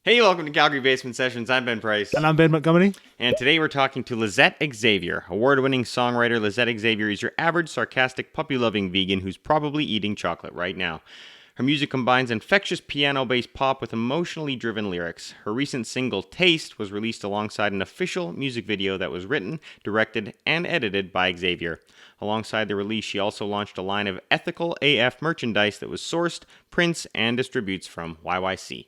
Hey, welcome to Calgary Basement Sessions. I'm Ben Price. And I'm Ben Montgomery. And today we're talking to Lisette Xavier. Award-winning songwriter Lisette Xavier is your average sarcastic puppy-loving vegan who's probably eating chocolate right now. Her music combines infectious piano-based pop with emotionally driven lyrics. Her recent single, Taste, was released alongside an official music video that was written, directed, and edited by Xavier. Alongside the release, she also launched a line of ethical AF merchandise that was sourced, prints, and distributes from YYC.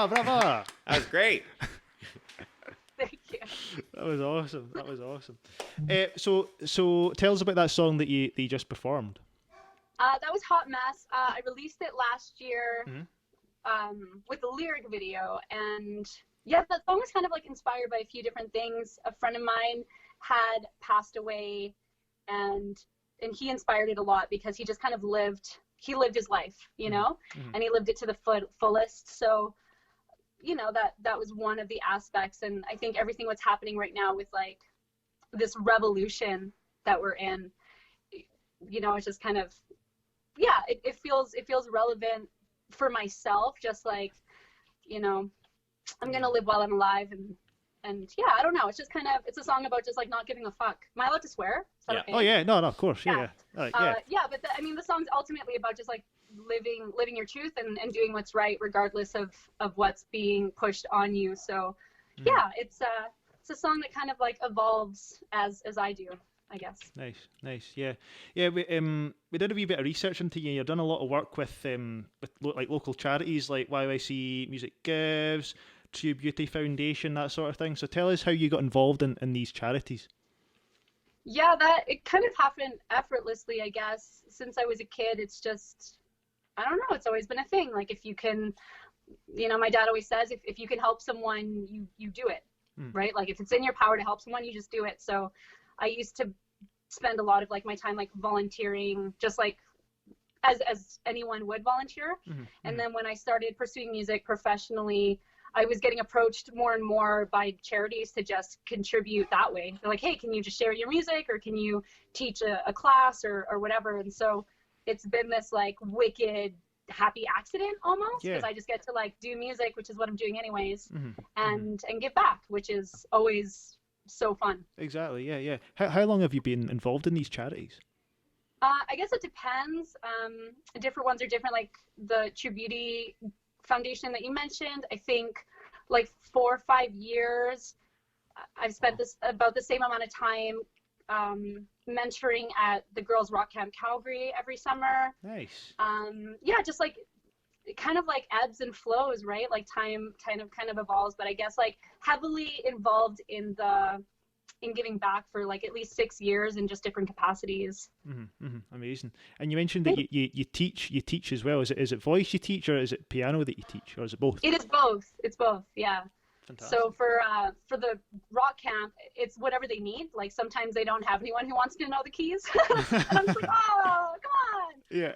Brava! That was great. Thank you. That was awesome. That was awesome. So tell us about that song that you just performed. That was Hot Mess. I released it last year with a lyric video, and yeah, that song was kind of like inspired by a few different things. A friend of mine had passed away, and he inspired it a lot because he just kind of lived his life, you know, and he lived it to the fullest. So, you know, that was one of the aspects. And I think everything what's happening right now with like this revolution that we're in, you know, it's just kind of, yeah, it feels relevant for myself. Just like, you know, I'm gonna live while I'm alive, and and yeah, I don't know. It's just kind of, it's a song about just like not giving a fuck. Am I allowed to swear? Is that Yeah. okay? Oh yeah, no, of course, yeah. Yeah, but I mean, the song's ultimately about just like living your truth and doing what's right, regardless of what's being pushed on you. So, yeah, it's a song that kind of like evolves as I do, I guess. Nice, yeah. We did a wee bit of research into you. You've done a lot of work with like local charities like YYC Music Gives, True Beauty Foundation, that sort of thing. So tell us how you got involved in these charities. Yeah, it kind of happened effortlessly, I guess. Since I was a kid, it's just, I don't know, it's always been a thing. Like if you can, my dad always says, if you can help someone, you do it, right? Like if it's in your power to help someone, you just do it. So I used to spend a lot of like my time like volunteering, just like as anyone would volunteer. And then when I started pursuing music professionally, I was getting approached more and more by charities to just contribute that way. They're like, hey, can you just share your music, or can you teach a class or whatever? And so it's been this like wicked happy accident almost, because I just get to like do music, which is what I'm doing anyways, and give back, which is always so fun. Exactly, yeah. How long have you been involved in these charities? I guess it depends. Different ones are different. Like the True Beauty Foundation that you mentioned, I think like 4 or 5 years. I've spent about the same amount of time mentoring at the Girls Rock Camp Calgary every summer. Nice. Yeah, just like it kind of like ebbs and flows, right? Like time kind of evolves, but I guess like heavily involved in giving back for like at least 6 years in just different capacities. Amazing. And you mentioned that you teach as well. Is it voice you teach, or is it piano that you teach, or is it both? It is both. It's both. Yeah. Fantastic. So for the rock camp, it's whatever they need. Like sometimes they don't have anyone who wants to know the keys, and I'm just like, oh, come on. Yeah.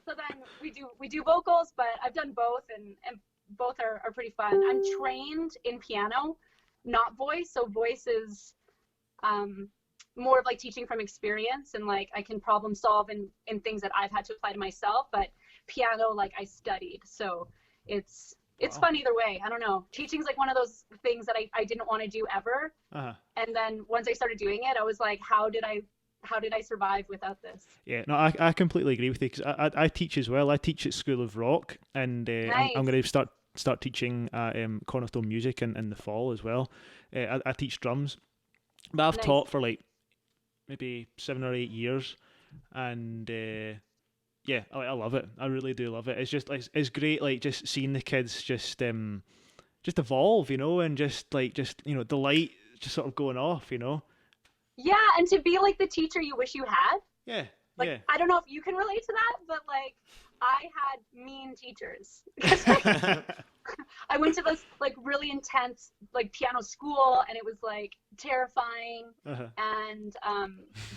So then we do vocals, but I've done both, and both are pretty fun. I'm trained in piano, not voice. So voice is more of like teaching from experience, and like I can problem solve in things that I've had to apply to myself. But piano, like I studied, so it's fun either way. I don't know. Teaching's like one of those things that I didn't want to do ever. And then once I started doing it, I was like, how did I survive without this? Yeah, no, I completely agree with you, because I teach as well. I teach at School of Rock, and Nice. I'm going to start teaching at Cornerstone Music in the fall as well. I teach drums, but I've Nice. taught for like maybe 7 or 8 years, and yeah, I love it. I really do love it. It's just like it's great, like just seeing the kids just evolve, and just delight just sort of going off, Yeah, and to be like the teacher you wish you had. Yeah. Like, yeah. I don't know if you can relate to that, but like I had mean teachers. I went to this like really intense like piano school, and it was like terrifying. And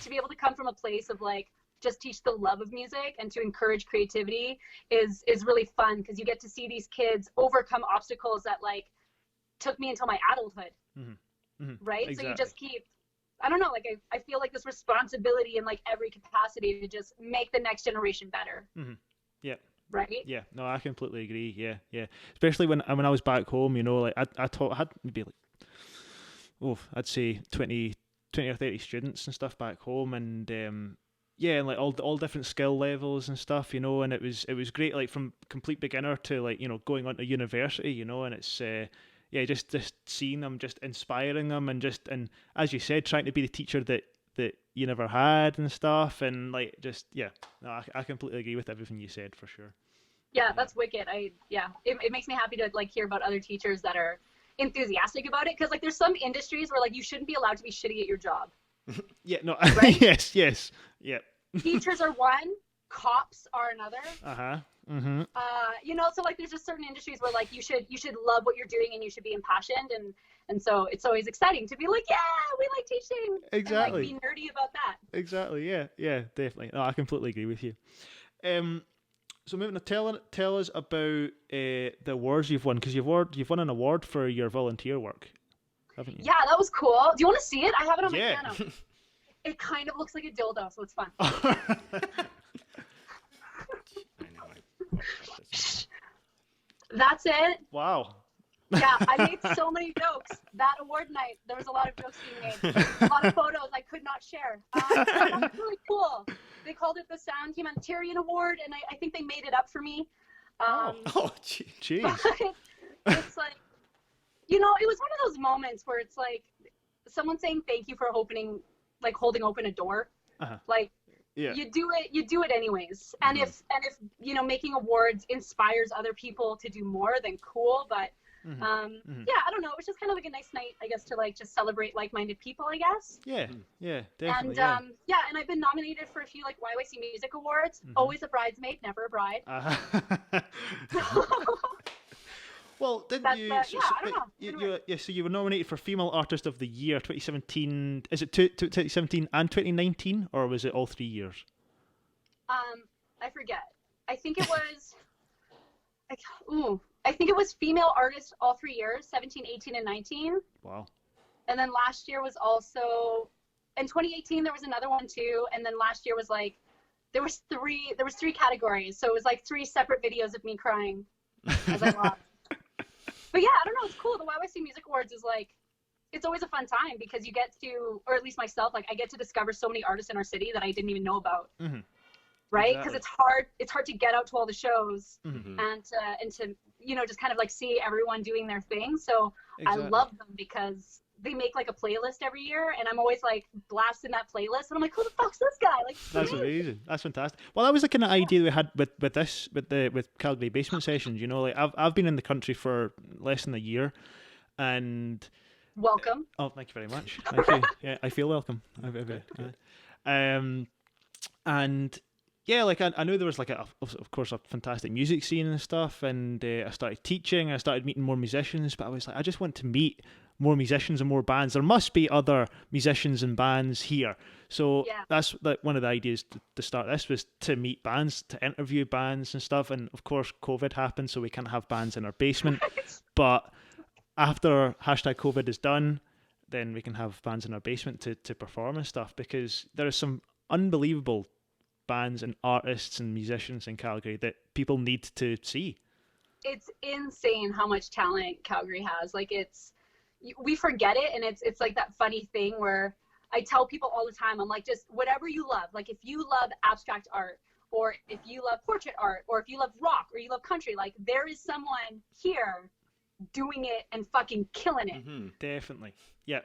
to be able to come from a place of like just teach the love of music and to encourage creativity is really fun, because you get to see these kids overcome obstacles that like took me until my adulthood. Right? Exactly. So you just keep, I don't know, like I feel like this responsibility in like every capacity to just make the next generation better. Yeah. Right? Yeah, no, I completely agree. Yeah. Especially when I was back home, like I had maybe like, I'd say 20 or 30 students and stuff back home, and yeah, and like all different skill levels and stuff, and it was great, like from complete beginner to like going on to university, and it's yeah, just seeing them, just inspiring them, and as you said, trying to be the teacher that you never had and stuff, and like just no, I completely agree with everything you said, for sure. Yeah, that's wicked. It makes me happy to like hear about other teachers that are enthusiastic about it, because like there's some industries where like you shouldn't be allowed to be shitty at your job. Yeah, no, Right? yes, yeah. Teachers are one, cops are another. So like there's just certain industries where like you should love what you're doing, and you should be impassioned, and so it's always exciting to be like, yeah, we like teaching. Exactly. And like be nerdy about that. Exactly. Yeah, definitely. No, I completely agree with you. So moving to tell us about the awards you've won, because you've won an award for your volunteer work, haven't you? Yeah, that was cool. Do you want to see it? I have it on my Yeah. piano. It kind of looks like a dildo, so it's fun. That's it. Wow. Yeah, I made so many jokes. That award night, there was a lot of jokes being made. A lot of photos I could not share. That was really cool. They called it the Sound Humanitarian Award, and I think they made it up for me. Jeez. But it's like, you know, it was one of those moments where it's like someone saying thank you for holding open a door. Like, you do it anyways. And if you know, making awards inspires other people to do more, then cool. But yeah, I don't know. It was just kind of like a nice night, I guess, to like just celebrate like-minded people, I guess. Yeah, definitely. And and I've been nominated for a few like YYC Music Awards. Always a bridesmaid, never a bride. Well, didn't you? I don't know. So you were nominated for Female Artist of the Year 2017. Is it 2017 and 2019, or was it all 3 years? I forget. I think it was. I think it was Female Artist all 3 years, 17, 18, and 19. Wow. And then last year was also, in 2018 there was another one too. And then last year was like, there was three categories, so it was like 3 separate videos of me crying as I lost. But yeah, I don't know, it's cool. The YYC Music Awards is like, it's always a fun time because you get to, or at least myself, like I get to discover so many artists in our city that I didn't even know about. Right? Because it's hard to get out to all the shows and to you know, just kind of like see everyone doing their thing. So I love them because they make like a playlist every year, and I'm always like blasting that playlist, and I'm like, who the fuck's this guy? Like, that's amazing. That's fantastic. Well, that was the kind of idea we had with Calgary Basement Sessions. You know, like I've been in the country for less than a year, and welcome. Oh, thank you very much. Thank you. Yeah, I feel welcome. And yeah, like I knew there was like of course a fantastic music scene and stuff, and I started teaching, and I started meeting more musicians, but I was like, I just want to meet more musicians and more bands. There must be other musicians and bands here. So that's like one of the ideas to start this, was to meet bands, to interview bands and stuff. And of course COVID happened, so we can't have bands in our basement. But after #COVID is done, then we can have bands in our basement to perform and stuff, because there are some unbelievable bands and artists and musicians in Calgary that people need to see. It's insane how much talent Calgary has. Like, we forget it, and it's like that funny thing where I tell people all the time, I'm like, just whatever you love. Like, if you love abstract art, or if you love portrait art, or if you love rock, or you love country, like, there is someone here doing it and fucking killing it. Definitely. Yeah.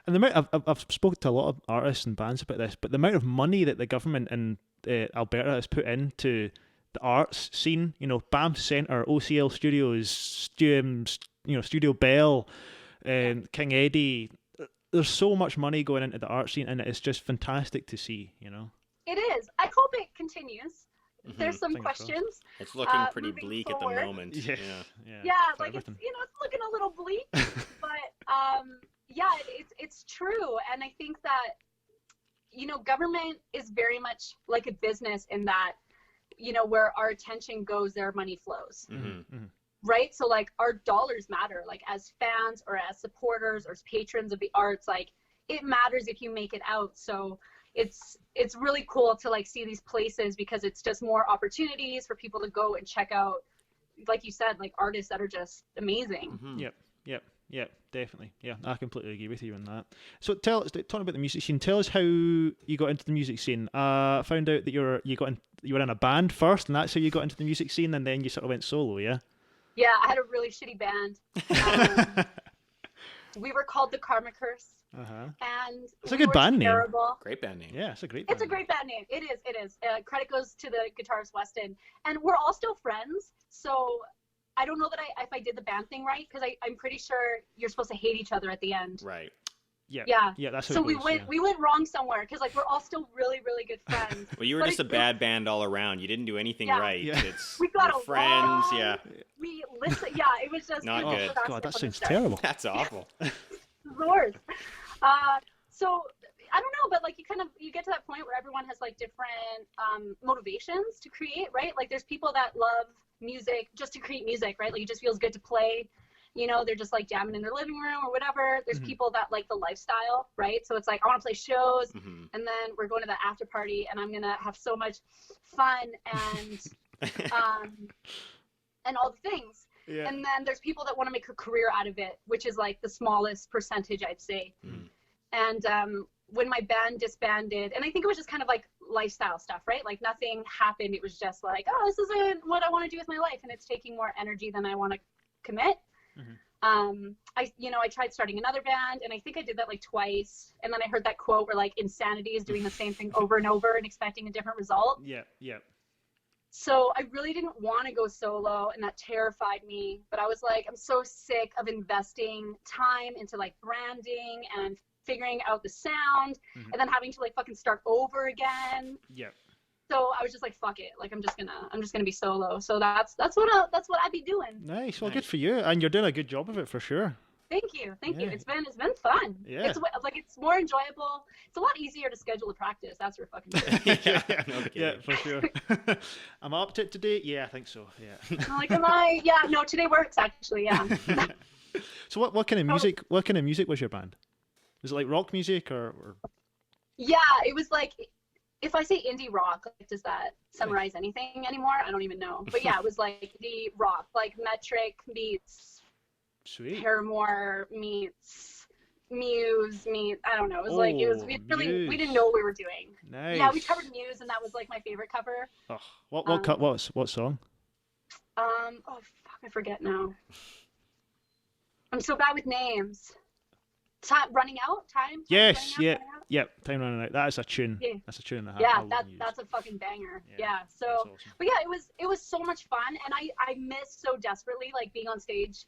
And the amount I've spoken to a lot of artists and bands about this, but the amount of money that the government in Alberta has put into the arts scene, you know, Banff Centre, OCL Studios, Studio Bell, King Eddie. There's so much money going into the art scene, and it's just fantastic to see, you know. It is. I hope it continues. There's some questions. It's looking pretty bleak forward. At the moment. Yeah, like everything. It's looking a little bleak, but it's true. And I think that, you know, government is very much like a business in that, you know, where our attention goes, their money flows. Right? So like our dollars matter, like as fans or as supporters or as patrons of the arts, like it matters if you make it out. So it's really cool to like see these places, because it's just more opportunities for people to go and check out, like you said, like artists that are just amazing. Yep, definitely. Yeah, I completely agree with you on that. So talking about the music scene, tell us how you got into the music scene. I found out that you were in a band first, and that's how you got into the music scene, and then you sort of went solo, yeah? Yeah, I had a really shitty band. We were called the Karma Curse. And it's a good band name. Great band name. Yeah, it's a great band name. It is. Credit goes to the guitarist Weston. And we're all still friends. So I don't know that if I did the band thing right, because I'm pretty sure you're supposed to hate each other at the end. Right. Yeah, that's how so it goes, we went wrong somewhere, because like we're all still really, really good friends. Well, you were just a bad band all around. You didn't do anything right. Yeah. We got along. Friends. Yeah. We listen. Yeah, it was just not good. Oh God, that sounds terrible. That's awful. The worst. So I don't know, but like you get to that point where everyone has like different motivations to create, right? Like there's people that love music just to create music, right? Like it just feels good to play. You know, they're just like jamming in their living room or whatever. There's people that like the lifestyle, right? So it's like, I want to play shows, and then we're going to the after party, and I'm going to have so much fun and all the things. Yeah. And then there's people that want to make a career out of it, which is like the smallest percentage, I'd say. And when my band disbanded, and I think it was just kind of like lifestyle stuff, right? Like nothing happened. It was just like, oh, this isn't what I want to do with my life, and it's taking more energy than I want to commit. I tried starting another band, and I think I did that like twice, and then I heard that quote where like insanity is doing the same thing over and over and expecting a different result. Yeah. So I really didn't want to go solo, and that terrified me. But I was like, I'm so sick of investing time into like branding and figuring out the sound, and then having to like fucking start over again. Yeah. So I was just like, fuck it. Like I'm just gonna be solo. So that's what I'd be doing. Nice. Well, good for you, and you're doing a good job of it for sure. Thank you. It's been fun. Yeah. It's more enjoyable. It's a lot easier to schedule a practice. That's for fucking sure. Yeah, for sure. I'm up to it today. Yeah, I think so. Yeah. I'm like, am I? Yeah. No, today works actually. Yeah. So what kind of music? What kind of music was your band? Was it like rock music or? Yeah, it was like, if I say indie rock, like, does that summarize anything anymore? I don't even know. But yeah, it was like indie rock, like Metric meets Sweet. Paramore meets Muse meets, I don't know. It was like, we didn't know what we were doing. Nice. Yeah, we covered Muse, and that was like my favorite cover. Oh, what song? Oh fuck, I forget now. I'm so bad with names. Time running out. Yes, yeah. Time running out. That is a tune. Yeah. That's a tune. That's a fucking banger. Yeah. So, awesome. but yeah, it was so much fun, and I miss so desperately like being on stage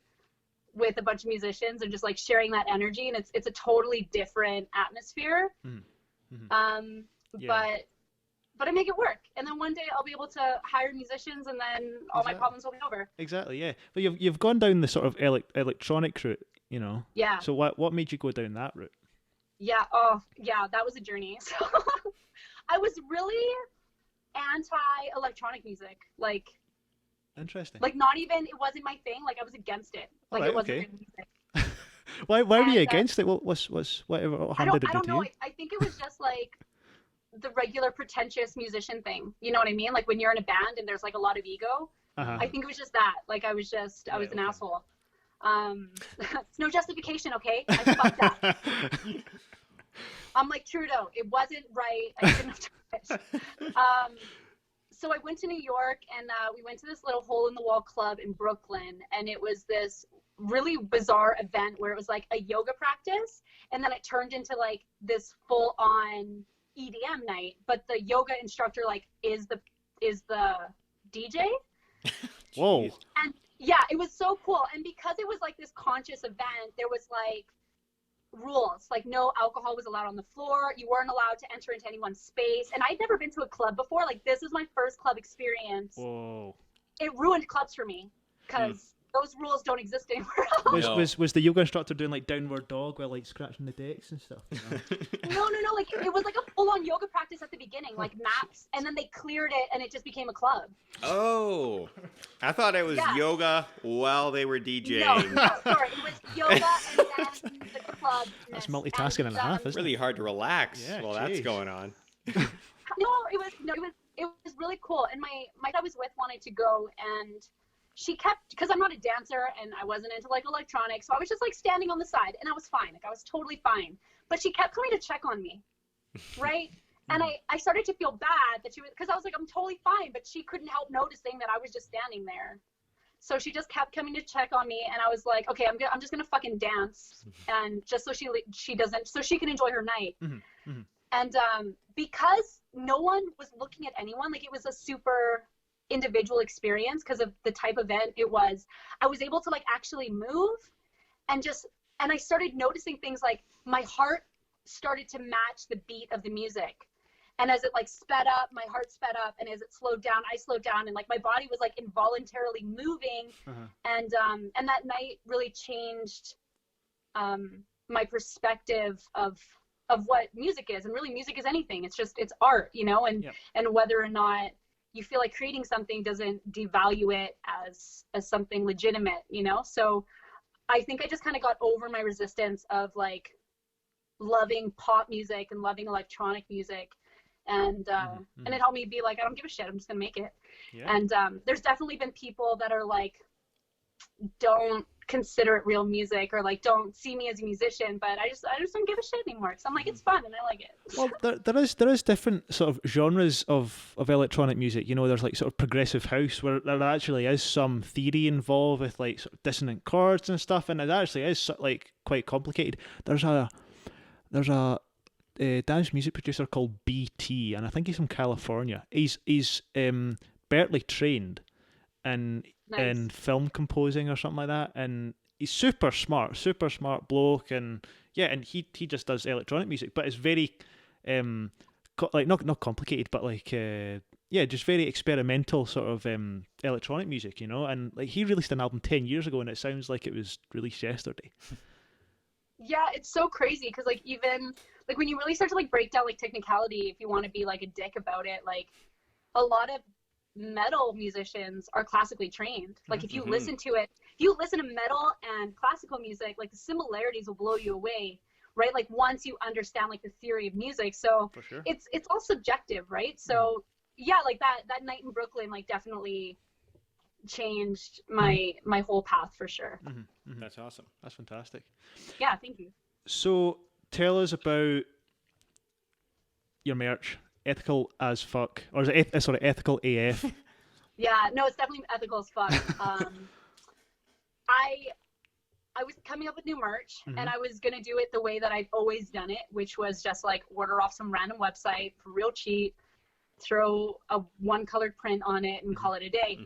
with a bunch of musicians and just like sharing that energy, and it's a totally different atmosphere. But I make it work, and then one day I'll be able to hire musicians, and then all my problems will be over. Exactly, yeah. But you've gone down the sort of electronic route, you know. Yeah. So what made you go down that route? Yeah. Oh, yeah. That was a journey. So I was really anti-electronic music, like. Interesting. Like not even, it wasn't my thing. Like I was against it. Like it wasn't good music. Why were you against it? What harm did it do to you? I don't know. I think it was just like the regular pretentious musician thing. You know what I mean? Like when you're in a band and there's like a lot of ego. I think it was just that. Like I was an asshole. It's no justification, okay? I fucked up. I'm like Trudeau. It wasn't right. I shouldn't have done it. So I went to New York, and we went to this little hole-in-the-wall club in Brooklyn, and it was this really bizarre event where it was like a yoga practice, and then it turned into like this full-on EDM night, but the yoga instructor like is the DJ. Whoa. And yeah, it was so cool, and because it was like this conscious event, there was like rules, like no alcohol was allowed on the floor, you weren't allowed to enter into anyone's space, and I'd never been to a club before. Like this is my first club experience. Whoa. It ruined clubs for me because those rules don't exist anymore else. Was the yoga instructor doing like downward dog while like scratching the decks and stuff, you know? No, like it was like a full-on yoga practice at the beginning, like maps, and then they cleared it and it just became a club. Oh, I thought it was yoga while they were DJing. No, sorry, it was yoga and then the club. That's multitasking and a half, isn't really hard to relax while that's going on. It was really cool, and my dad was with wanted to go, and she kept, because I'm not a dancer and I wasn't into like electronics, so I was just like standing on the side, and I was fine. Like I was totally fine. But she kept coming to check on me, right? And I started to feel bad that she was, because I was like, I'm totally fine, but she couldn't help noticing that I was just standing there. So she just kept coming to check on me, and I was like, okay, I'm just gonna fucking dance, and just so she doesn't, so she can enjoy her night. And because no one was looking at anyone, like it was a super individual experience because of the type of event it was, I was able to like actually move and I started noticing things like my heart started to match the beat of the music, and as it like sped up, my heart sped up, and as it slowed down, I slowed down, and like my body was like involuntarily moving. And that night really changed my perspective of what music is. And really music is anything. It's art, you know, and whether or not you feel like creating something doesn't devalue it as something legitimate, you know? So I think I just kind of got over my resistance of like loving pop music and loving electronic music. And and it helped me be like, I don't give a shit, I'm just gonna make it. And there's definitely been people that are like, don't consider it real music, or like don't see me as a musician, but I just don't give a shit anymore, because I'm like, it's fun and I like it. Well, there is different sort of genres of electronic music. You know, there's like sort of progressive house where there actually is some theory involved with like sort of dissonant chords and stuff, and it actually is like quite complicated. There's a dance music producer called BT, and I think he's from California. He's Berkeley trained in Nice. film composing or something like that, and he's super smart bloke, and yeah, and he just does electronic music, but it's very like not complicated, but like yeah, just very experimental sort of electronic music, you know. And like he released an album 10 years ago, and it sounds like it was released yesterday. Yeah, it's so crazy, because like even like when you really start to like break down like technicality, if you want to be like a dick about it, like a lot of metal musicians are classically trained. Like if you listen to it, if you listen to metal and classical music, like the similarities will blow you away, right? Like once you understand like the theory of music. So For sure. it's all subjective, right? So yeah, like that night in Brooklyn like definitely changed my whole path for sure. That's awesome. That's fantastic. Yeah, thank you. So tell us about your merch. Ethical as fuck, or is it sorry, ethical AF? Yeah, no, it's definitely ethical as fuck. I was coming up with new merch, and I was gonna do it the way that I've always done it, which was just like order off some random website for real cheap, throw a one colored print on it, and call it a day.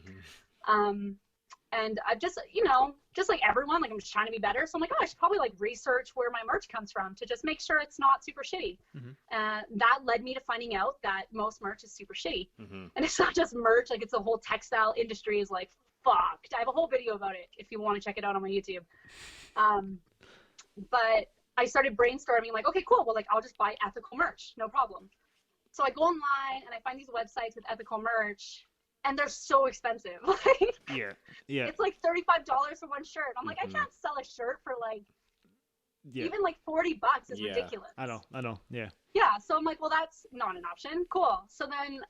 And I've just, you know, just like everyone, like I'm just trying to be better. So I'm like, oh, I should probably like research where my merch comes from to just make sure it's not super shitty. That led me to finding out that most merch is super shitty. And it's not just merch, like it's the whole textile industry is like fucked. I have a whole video about it if you want to check it out on my YouTube. But I started brainstorming like, okay, cool. Well, like I'll just buy ethical merch, no problem. So I go online and I find these websites with ethical merch, and they're so expensive. Like, Yeah. it's like $35 for one shirt. I'm like, I can't sell a shirt for like even like $40 is ridiculous. I know. Yeah. Yeah. So I'm like, well, that's not an option. Cool. So then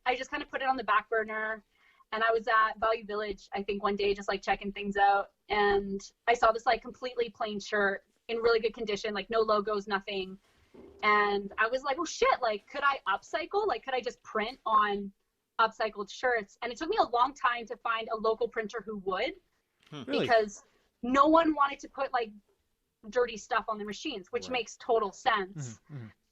I just kind of put it on the back burner, and I was at Value Village, I think one day, just like checking things out, and I saw this like completely plain shirt in really good condition, like no logos, nothing. And I was like, well, shit, like, could I upcycle? Like, could I just print on upcycled shirts? And it took me a long time to find a local printer who would, Really? because no one wanted to put like dirty stuff on the machines, which makes total sense.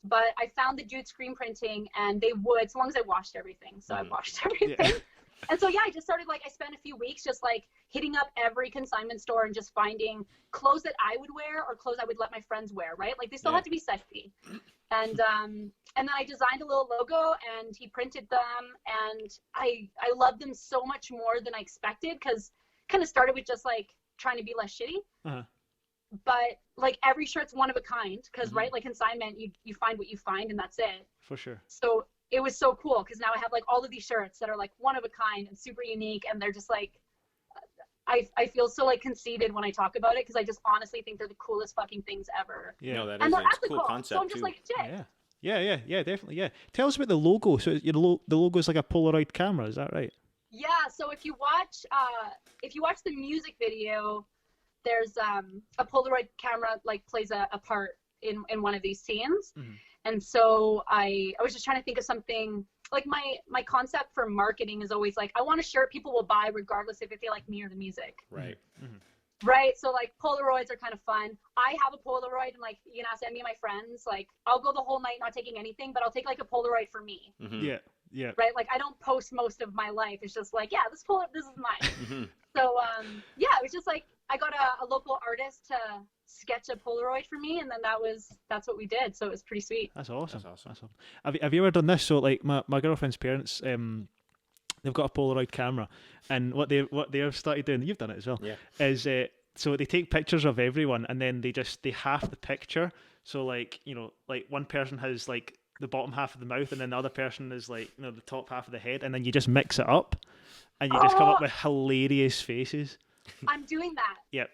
But I found the dude screen printing, and they would, so long as I washed everything. So I washed everything. And so, yeah, I just started, like, I spent a few weeks just, like, hitting up every consignment store and just finding clothes that I would wear or clothes I would let my friends wear, right? Like, they still had to be sexy. And then I designed a little logo, and he printed them, and I loved them so much more than I expected, because kind of started with just, like, trying to be less shitty. But, like, every shirt's one of a kind, because, right, like, consignment, you find what you find, and that's it. For sure. So it was so cool, because now I have like all of these shirts that are like one of a kind and super unique, and they're just like, I feel so like conceited when I talk about it, because I just honestly think they're the coolest fucking things ever. Yeah. No, that And is they're a ethical, cool concept so I'm just too. like, shit. Yeah, definitely. Yeah. Tell us about the logo. So the logo is like a Polaroid camera. Is that right? Yeah. So if you watch the music video, there's a Polaroid camera like plays a part in one of these scenes. And so I was just trying to think of something, like my concept for marketing is always like, I want a shirt people will buy regardless if they like me or the music. Right. Right. So like Polaroids are kind of fun. I have a Polaroid, and like, you know, send me my friends, like I'll go the whole night not taking anything, but I'll take like a Polaroid for me. Yeah. Right. Like I don't post most of my life. It's just like, yeah, this is mine. So yeah, it was just like, I got a local artist to sketch a Polaroid for me, and then that's what we did. So it was pretty sweet. That's awesome. Have you ever done this? So like my girlfriend's parents, they've got a Polaroid camera, and what they've started doing, you've done it as well, is so they take pictures of everyone, and then they half the picture. So like, you know, like one person has like the bottom half of the mouth, and then the other person is like, you know, the top half of the head, and then you just mix it up, and you just come up with hilarious faces. I'm doing that. Yep.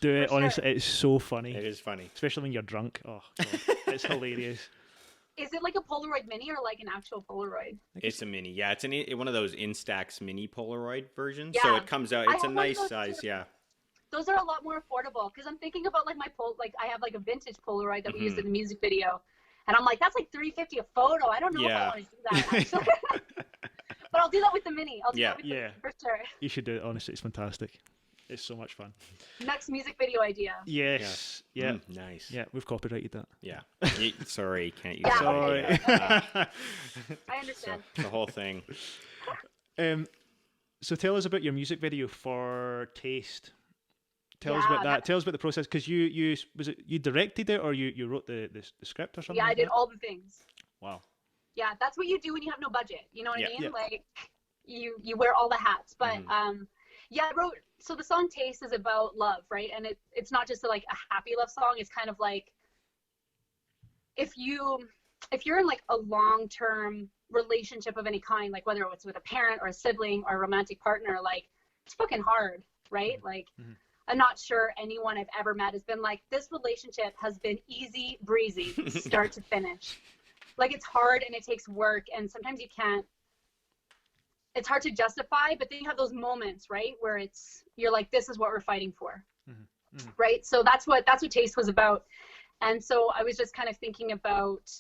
Do it. For Honestly, sure. it's so funny. It is funny. Especially when you're drunk. Oh, God. It's hilarious. Is it like a Polaroid mini or like an actual Polaroid? It's a mini. Yeah, it's one of those Instax mini Polaroid versions. Yeah. So it comes out. I It's a have one of nice those size. too. Yeah. Those are a lot more affordable because I'm thinking about like like I have like a vintage Polaroid that we used in the music video, and I'm like, that's like $350 a photo. I don't know if I want to do that actually. But I'll do that with the mini. I'll do that with the mini for sure. You should do it. Honestly, it's fantastic. It's so much fun. Next music video idea. Yes. Yeah. Nice. Yeah, we've copyrighted that. Yeah. Sorry, can't use Yeah, that. Sorry. I understand. The whole thing. So tell us about your music video for Taste. Tell us Yeah, about that. Tell us about the process, because you directed it, or you wrote the script or something? Yeah, I like did that? all the things. Wow. Yeah, that's what you do when you have no budget. You know what I mean? Yeah. Like you wear all the hats. But yeah, I wrote, so the song Taste is about love, right? And it's not just like a happy love song. It's kind of like if you're in like a long-term relationship of any kind, like whether it's with a parent or a sibling or a romantic partner, like it's fucking hard, right? Like I'm not sure anyone I've ever met has been like, this relationship has been easy breezy start to finish. Like it's hard and it takes work, and sometimes it's hard to justify, but then you have those moments, right, where you're like, this is what we're fighting for. Right? So that's what Taste was about. And so I was just kind of thinking about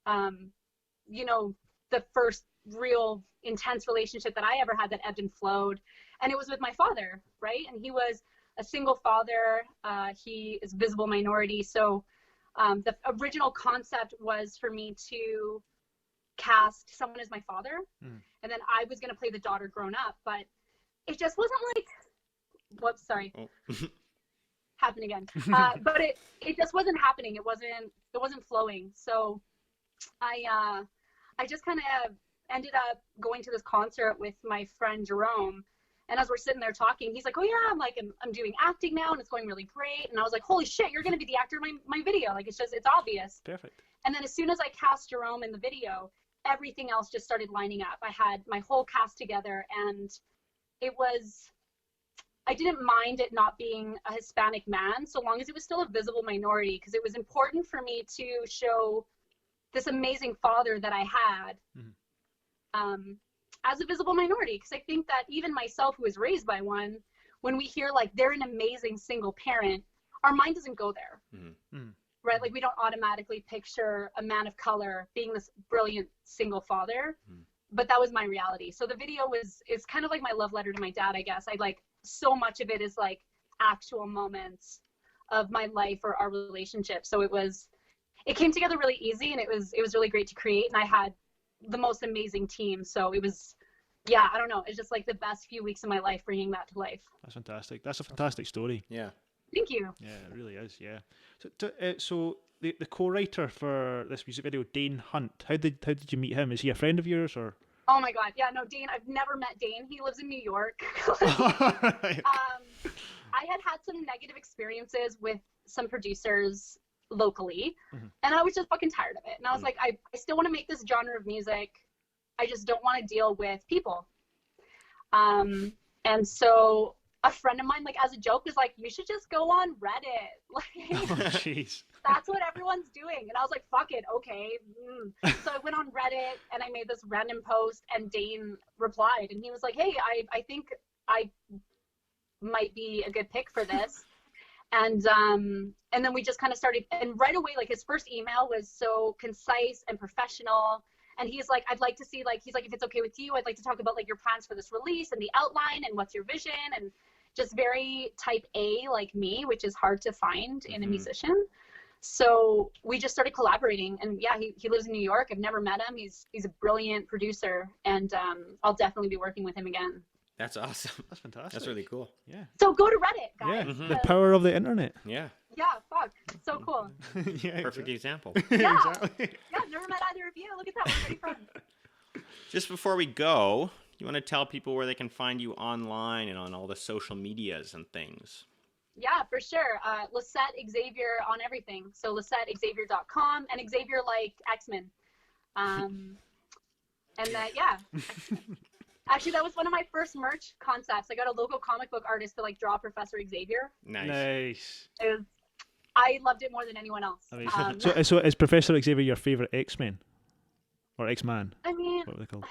the first real intense relationship that I ever had that ebbed and flowed, and it was with my father, right? And he was a single father. He is visible minority. So the original concept was for me to cast someone as my father, and then I was going to play the daughter grown up, but it just wasn't like, whoops, sorry. Happened again. But it just wasn't happening. It wasn't flowing. So I just kind of ended up going to this concert with my friend Jerome. And as we're sitting there talking, he's like, oh yeah, I'm doing acting now and it's going really great. And I was like, holy shit, you're going to be the actor in my video. Like, it's obvious. Perfect. And then as soon as I cast Jerome in the video, everything else just started lining up. I had my whole cast together, and I didn't mind it not being a Hispanic man, so long as it was still a visible minority, because it was important for me to show this amazing father that I had as a visible minority. Because I think that even myself, who was raised by one, when we hear like they're an amazing single parent, our mind doesn't go there. Right? Like we don't automatically picture a man of color being this brilliant single father, but that was my reality. So the video is kind of like my love letter to my dad, I guess. So much of it is like actual moments of my life or our relationship. So it came together really easy, and it was really great to create. And I had the most amazing team. So it was, yeah, I don't know. It's just like the best few weeks of my life bringing that to life. That's fantastic. That's a fantastic story. Yeah. Thank you. Yeah, it really is. Yeah. So the co-writer for this music video, Dane Hunt, how did you meet him? Is he a friend of yours, or? Oh my God. Yeah, no, Dane, I've never met Dane. He lives in New York. I had some negative experiences with some producers locally, and I was just fucking tired of it. And I was like, I still want to make this genre of music. I just don't want to deal with people. And so a friend of mine, like as a joke, was like, you should just go on Reddit. Like, Oh, jeez. that's what everyone's doing. And I was like, fuck it, okay. So I went on Reddit and I made this random post, and Dane replied, and he was like, hey, I think I might be a good pick for this. And then we just kind of started, and right away, like his first email was so concise and professional. And he's like, I'd like to see, like, he's like, if it's okay with you, I'd like to talk about like your plans for this release and the outline and what's your vision, and just very type A like me, which is hard to find in a musician. So we just started collaborating, and yeah, he lives in New York. I've never met him. He's a brilliant producer, and I'll definitely be working with him again. That's awesome. That's fantastic. That's really cool. Yeah. So go to Reddit, guys. Yeah. The power of the internet. Yeah. Yeah, fuck. So cool. Yeah. Perfect example. Yeah. Exactly. Yeah, I've never met either of you. Look at that. We're pretty fun. Just before we go, you want to tell people where they can find you online and on all the social medias and things? Yeah, for sure. Lisette Xavier on everything. So LisetteXavier.com, and Xavier like X-Men. And yeah. Actually, that was one of my first merch concepts. I got a local comic book artist to like draw Professor Xavier. Nice. Nice. It was I loved it more than anyone else. Amazing. So is Professor Xavier your favorite X-Men or X-Man? I mean, What were they called?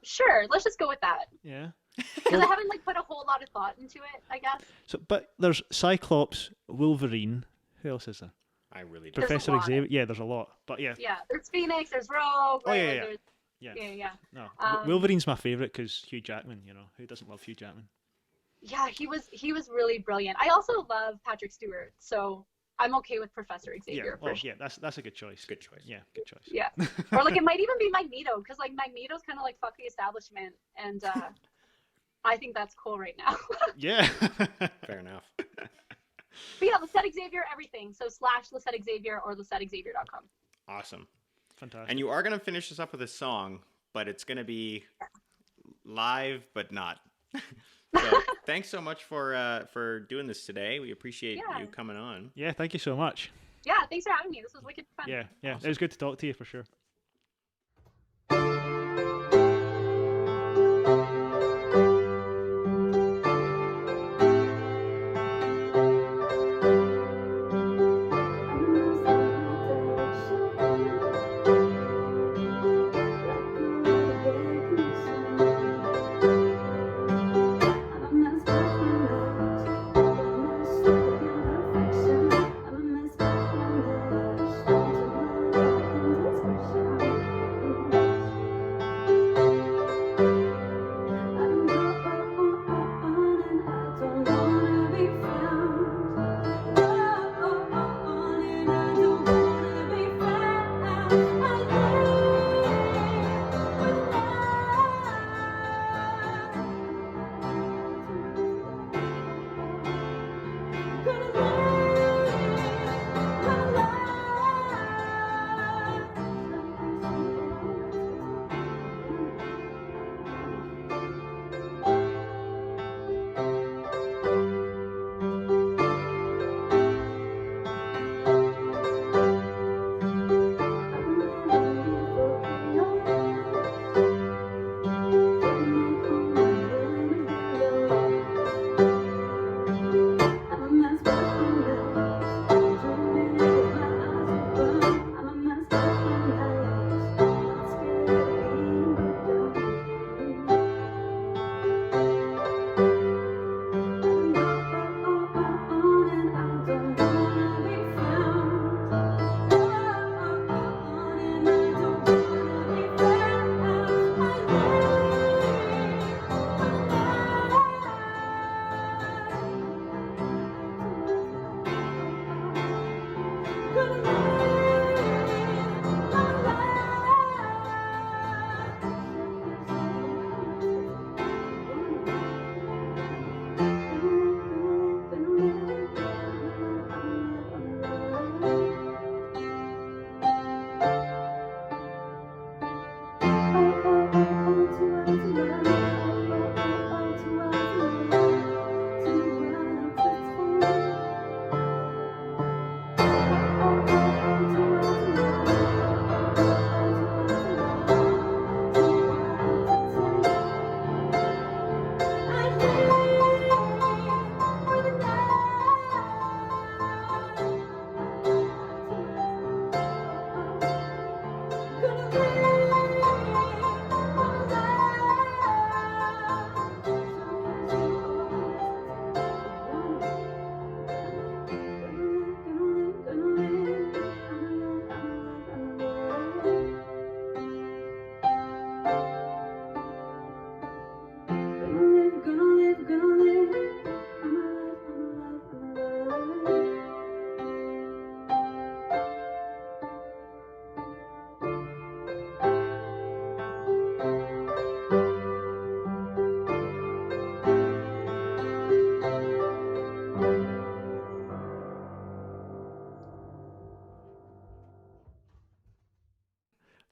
sure, let's just go with that. Yeah. Because I haven't like put a whole lot of thought into it, I guess. So, but there's Cyclops, Wolverine. Who else is there? I really don't. There's a Professor lot. Xavier. Yeah, there's a lot. But yeah. Yeah, there's Phoenix, there's Rogue. Oh, Right? yeah, Like, yeah. there's- Yeah. yeah. No, Um, Wolverine's my favorite because Hugh Jackman. You know, who doesn't love Hugh Jackman? Yeah, he was really brilliant. I also love Patrick Stewart, so I'm okay with Professor Xavier. Yeah. for Well, sure. yeah. That's a good choice. Good choice. Yeah, good choice. Yeah. Or like it might even be Magneto, because like Magneto's kind of like fuck the establishment, and I think that's cool right now. Yeah. Fair enough. But yeah, Lisette Xavier, everything. So / Lisette Xavier or LisetteXavier.com. Awesome. Fantastic. And you are going to finish this up with a song, but it's going to be live, but not. So thanks so much for doing this today. We appreciate Yeah. you coming on. Yeah. Thank you so much. Yeah, thanks for having me. This was wicked fun. Yeah. Yeah. Awesome. It was good to talk to you for sure.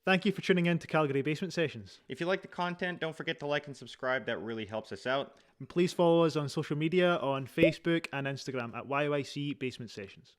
Thank you for tuning in to Calgary Basement Sessions. If you like the content, don't forget to like and subscribe. That really helps us out. And please follow us on social media on Facebook and Instagram at YYC Basement Sessions.